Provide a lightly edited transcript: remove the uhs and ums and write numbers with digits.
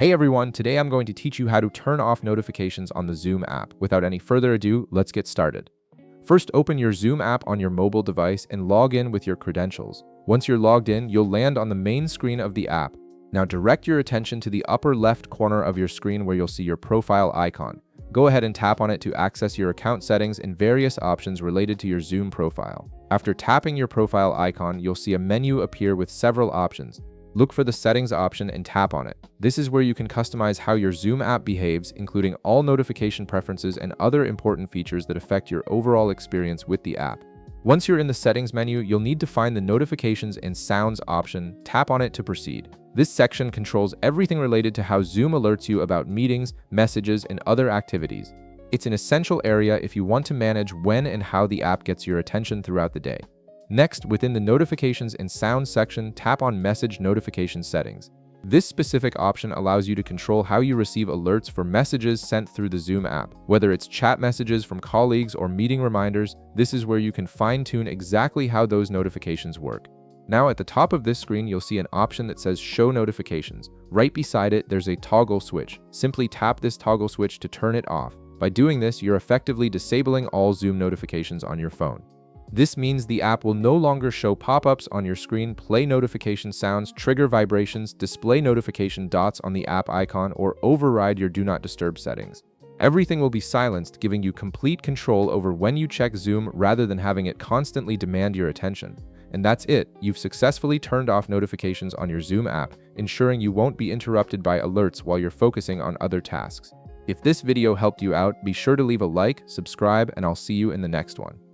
Hey everyone, today I'm going to teach you how to turn off notifications on the Zoom app. Without any further ado, let's get started. First, open your Zoom app on your mobile device and log in with your credentials. Once you're logged in, you'll land on the main screen of the app. Now direct your attention to the upper left corner of your screen where you'll see your profile icon. Go ahead and tap on it to access your account settings and various options related to your Zoom profile. After tapping your profile icon, you'll see a menu appear with several options. Look for the settings option and tap on it. This is where you can customize how your Zoom app behaves, including all notification preferences and other important features that affect your overall experience with the app. Once you're in the settings menu, you'll need to find the notifications and sounds option. Tap on it to proceed. This section controls everything related to how Zoom alerts you about meetings, messages, and other activities. It's an essential area if you want to manage when and how the app gets your attention throughout the day. Next, within the Notifications and Sounds section, tap on Message Notification Settings. This specific option allows you to control how you receive alerts for messages sent through the Zoom app. Whether it's chat messages from colleagues or meeting reminders, this is where you can fine-tune exactly how those notifications work. Now at the top of this screen, you'll see an option that says Show Notifications. Right beside it, there's a toggle switch. Simply tap this toggle switch to turn it off. By doing this, you're effectively disabling all Zoom notifications on your phone. This means the app will no longer show pop-ups on your screen, play notification sounds, trigger vibrations, display notification dots on the app icon, or override your Do Not Disturb settings. Everything will be silenced, giving you complete control over when you check Zoom rather than having it constantly demand your attention. And that's it. You've successfully turned off notifications on your Zoom app, ensuring you won't be interrupted by alerts while you're focusing on other tasks. If this video helped you out, be sure to leave a like, subscribe, and I'll see you in the next one.